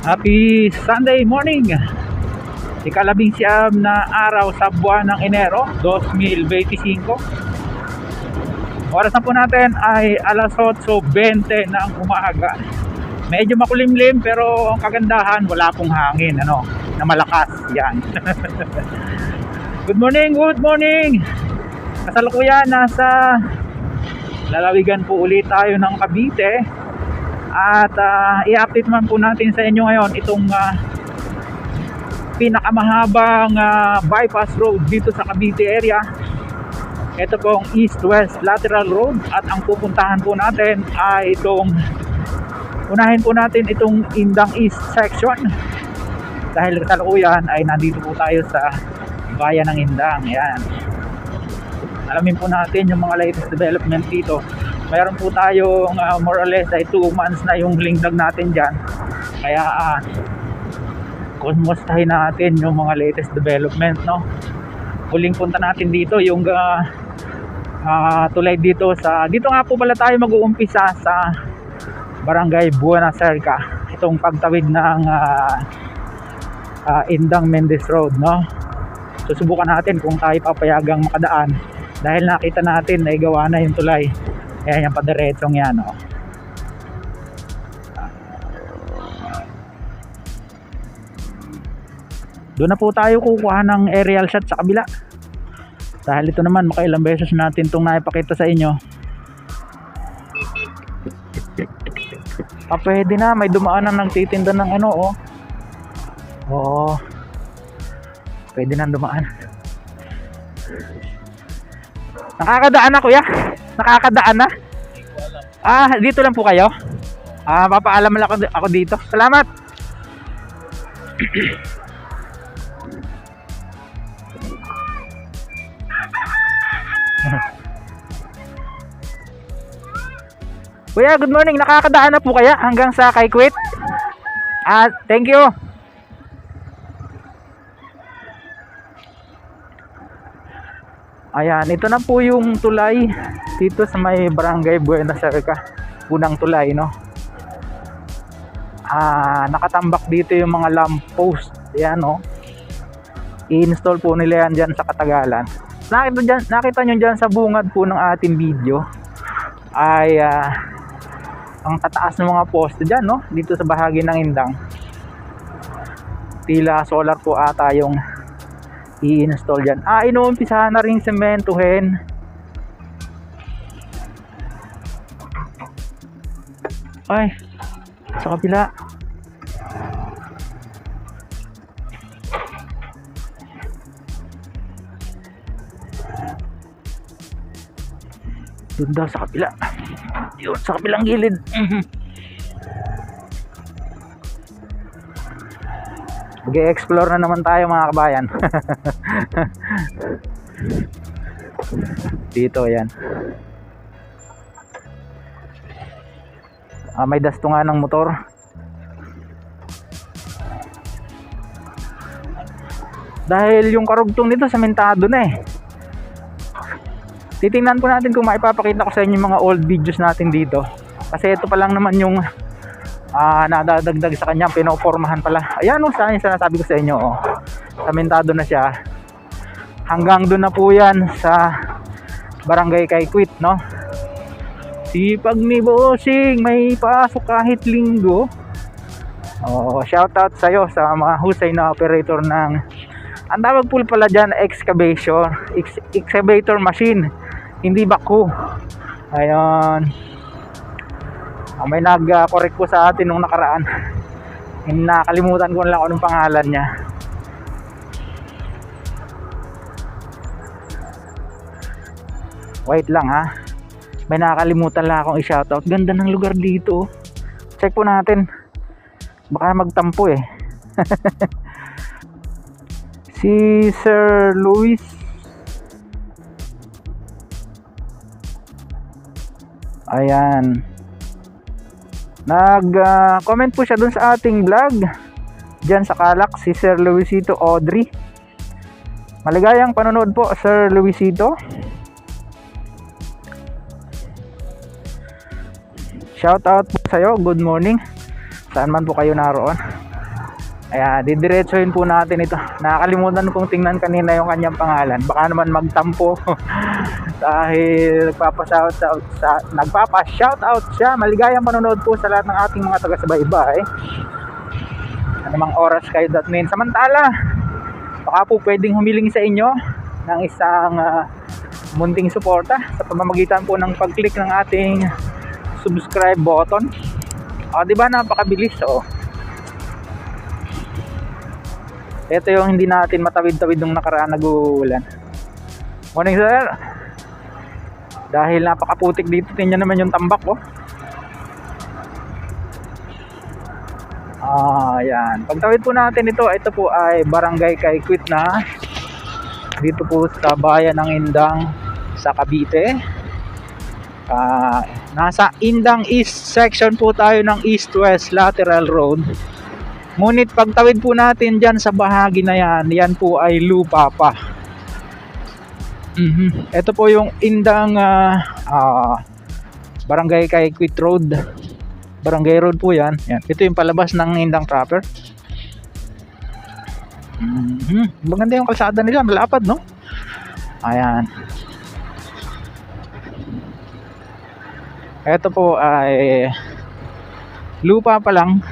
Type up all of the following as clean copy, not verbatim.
Happy Sunday morning! Ikalabing-siyam na araw sa buwan ng Enero 2025. Oras na po natin ay alas 8:20 ng umaga. Medyo makulimlim pero ang kagandahan wala pong hangin na malakas yan. Good morning, good morning! Kasalukuyan nasa lalawigan po ulit tayo ng Cavite. At i-update man po natin sa inyo ngayon itong pinakamahabang bypass road dito sa Cavite area. Ito pong east-west lateral road, at ang pupuntahan po natin ay unahin po natin itong Indang East section, dahil kasalukuyan ay nandito po tayo sa bayan ng Indang. Yan. Alamin po natin yung mga latest development dito. Mayroon po tayong more or less ay 2 months na yung lingdag natin dyan. Kaya kumustahin natin yung mga latest development, no? Huling punta natin dito yung tulay dito nga po pala tayo mag-uumpisa sa Barangay Buena Cerca. Itong pagtawid ng Indang Mendez Road, no? Susubukan natin kung tayo papayagang makadaan, dahil nakita natin na igawa na yung tulay. Kaya yung padiretsong yan, oh. Doon na po tayo kukuha ng aerial shot sa kabila, dahil ito naman makailang beses natin itong naipakita sa inyo. Pwede na, may dumaan na nagtitinda ng oh. Oo, pwede na dumaan. Nakakadaan na, kuya? Nakakadaan na? Dito lang po kayo? Papaalam lang ako dito. Salamat. Kuya, good morning. Nakakadaan na po kaya hanggang sa kay Quit? Thank you. Ayan, ito na po yung tulay dito sa may Barangay Buena Cerca. Unang tulay, no? Nakatambak dito yung mga lamppost. Ayan, no? I-install po nila yan dyan sa katagalan. Nakita nyo dyan sa bungad po ng ating video ay ang tataas ng mga poste dyan, no? Dito sa bahagi ng Indang. Tila solar po ata yung i-install dyan. Inuumpisahan na rin sementuhin. Ay, sa kabila. Doon daw sa kabila. Yun, sa kabilang gilid. Mag-explore na naman tayo, mga kabayan. Dito, yan. May dasto nga ng motor. Dahil yung karugtong nito sementado na eh. Titingnan po natin kung maipapakita ko sa inyo yung mga old videos natin dito. Kasi ito pa lang naman yung nadadagdag sa kanya, pinopormahan pala. Ayan, saan yung sinasabi ko sa inyo, sementado na siya. hanggang doon na po yan sa Barangay Kaikwit, no? Sipag ni Bossing, may pasok kahit linggo. Shoutout sa'yo sa mga husay na operator ng, ang tawag po pala dyan, excavator machine, hindi bako. Ayun. May nag-correct po sa atin nung nakaraan. Nakalimutan ko na lang anong pangalan niya. Wait lang ha. May nakakalimutan lang akong i-shoutout. Ganda ng lugar dito. Check po natin. Baka magtampo eh. Si Sir Luis. Ayan. Nag-comment po siya dun sa ating vlog. Diyan sa Calac, si Sir Luisito Audrey. Maligayang panonood po, Sir Luisito. Shout out po sa'yo, good morning. Saan man po kayo naroon. Ayan, didiretsuhin po natin ito. Nakakalimutan kong tingnan kanina yung kanyang pangalan. Baka naman magtampo. Dahil nagpapa-shout out siya. Maligayang panonood po sa lahat ng ating mga taga-subaybay. Anumang oras kayo datmin. Samantala, baka po pwedeng humiling sa inyo ng isang munting suporta sa pamamagitan po ng pag-click ng ating subscribe button. Di ba napakabilis Ito yung hindi natin matawid-tawid nung nakaraan nag-uulan. Morning sir. Dahil napakaputik dito, tingnan naman yung tambak Ayan. Pagtawid po natin ito po ay Barangay Kaikwit na. Dito po sa bayan ng Indang sa Cavite. Nasa Indang East section po tayo ng East-West Lateral Road. Ngunit pagtawid po natin dyan sa bahagi na yan po ay lupa pa. Ito po yung Indang Barangay Kaikwit Road. Barangay Road po yan. Ito yung palabas ng Indang proper. Maganda yung kalsada nila, malapad no? Ayan. Ito po ay lupa pa lang,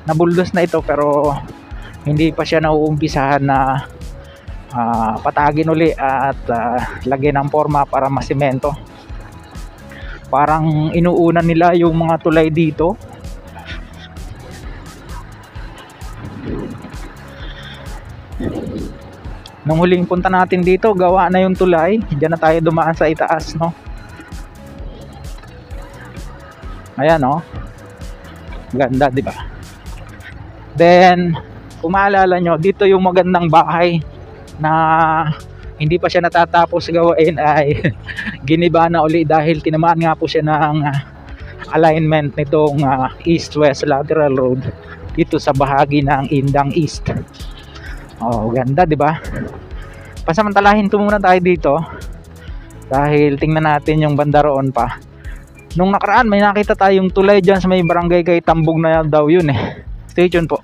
nabuldos na ito pero hindi pa siya nauumpisahan na patagin uli at lagyan ng forma para masimento. Parang inuunan nila yung mga tulay dito. Nung huling punta natin dito, gawa na yung tulay. Diyan na tayo dumaan sa itaas, no? Ayan ganda di ba? Then kung maalala nyo, dito yung magandang bahay na hindi pa siya natatapos gawain ay giniba na uli dahil tinamaan nga po siya ng alignment nitong east-west lateral road dito sa bahagi ng Indang East. Ganda di ba? Pasamantalahin muna tayo dito dahil tingnan natin yung banda roon pa. Nung nakaraan may nakita tayong tulay dyan sa may barangay kay Tambog na daw yun Stay tuned po.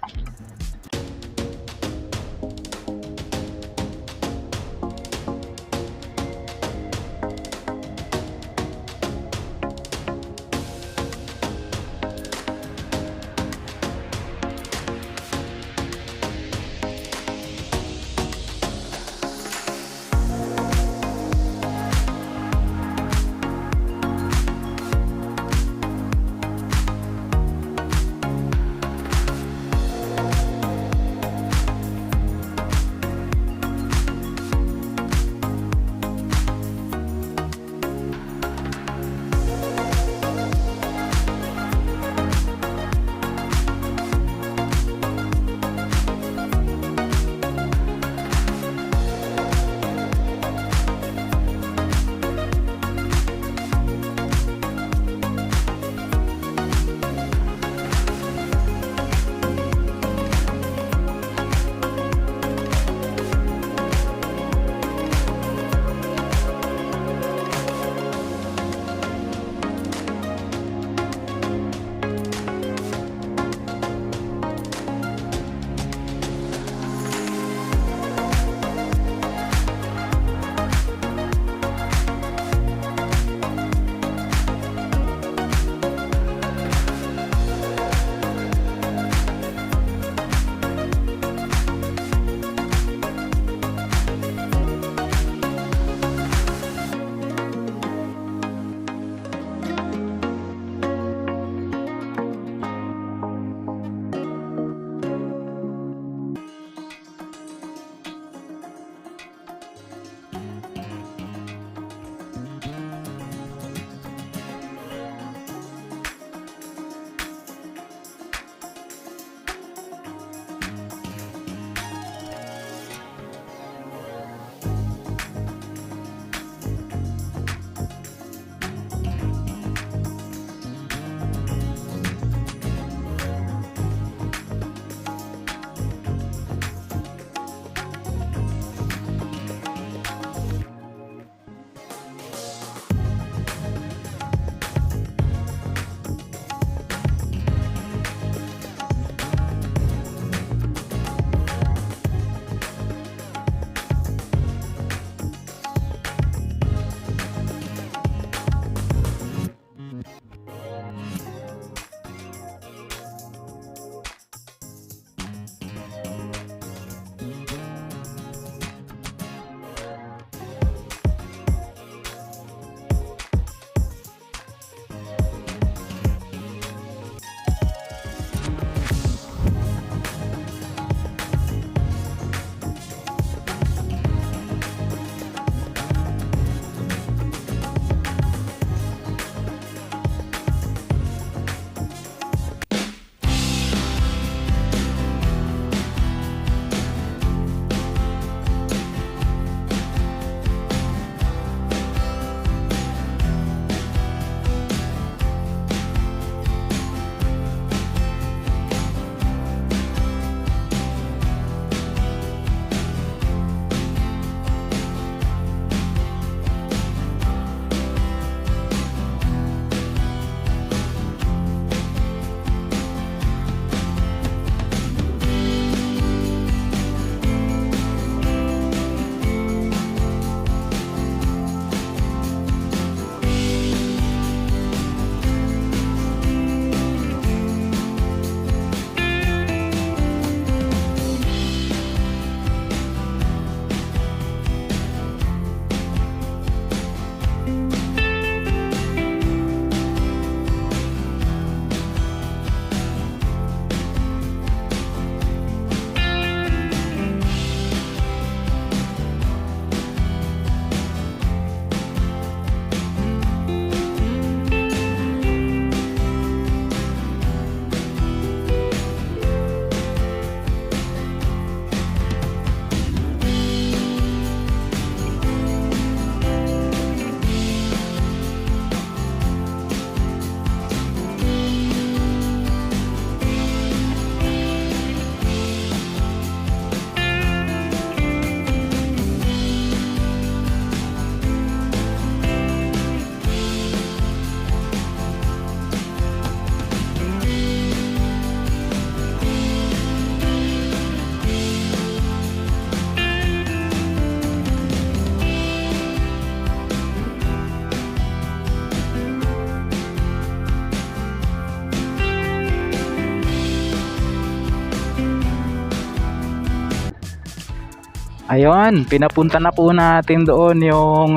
Ayun, pinapunta na po natin doon yung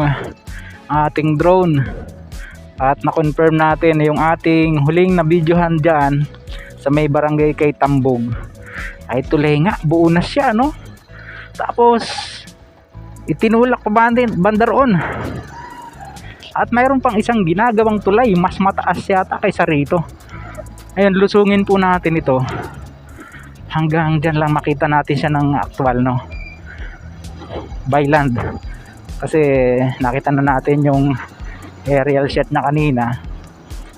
ating drone at na-confirm natin yung ating huling na videohan dyan sa may barangay kay Tambog ay tuloy nga, buo na siya, no? Tapos itinulak pa banda roon at mayroon pang isang ginagawang tulay, mas mataas yata kaysa rito. Ayun, lusungin po natin ito hanggang dyan lang makita natin siya ng actual, no? By land, kasi nakita na natin yung aerial shot na kanina,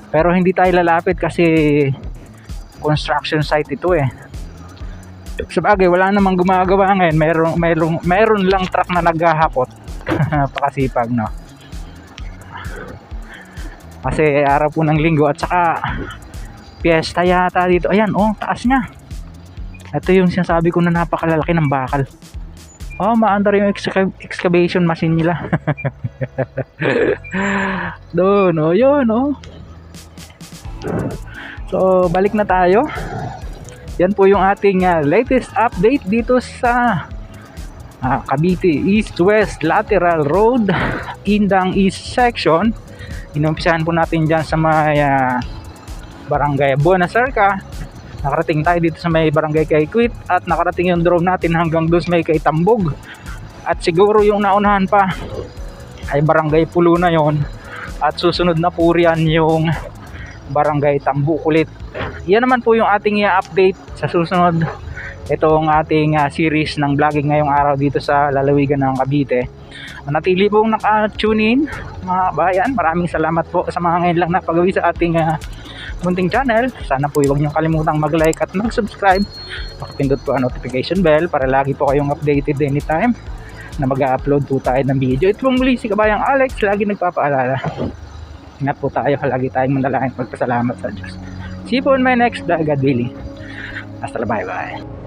pero hindi tayo lalapit kasi construction site ito eh. Sabagay, wala namang gumagawa ngayon, mayroon lang truck na naghahakot. Pakasipag, no? Kasi araw po ng linggo at saka piyesta yata dito. Ayan, oh, taas niya. Ito yung sinasabi ko na napakalalaki ng bakal. Oh, maandar yung excavation machine nila. Doon, oh, yun, oh. So, balik na tayo. Yan po yung ating latest update dito sa Cavite East-West Lateral Road, Indang East Section. Inumpisahan po natin dyan sa may Barangay Buena Cerca. Nakarating tayo dito sa may Barangay kay Quit at nakarating yung drone natin hanggang doon sa may kay Tambog. At siguro yung naunahan pa ay Barangay Pulo na yon. At susunod na po riyan yung Barangay Tambukulit. Yan naman po yung ating i-update sa susunod. Itong ating series ng vlogging ngayong araw dito sa lalawigan ng Cavite. Manatili pong naka-tune in mga bayan. Maraming salamat po sa mga ngayon lang napagawi sa ating munting channel. Sana po huwag niyong kalimutang mag-like at mag-subscribe. Pakipindot po ang notification bell para lagi po kayong updated anytime na mag-upload po tayo ng video. Ito pong muli si Kabayang Alex, lagi nagpapaalala. Ingat po tayo, lagi tayong manalangin, pagpasalamat sa Diyos. See you po in my next vlog, God willing. Hasta la, bye bye.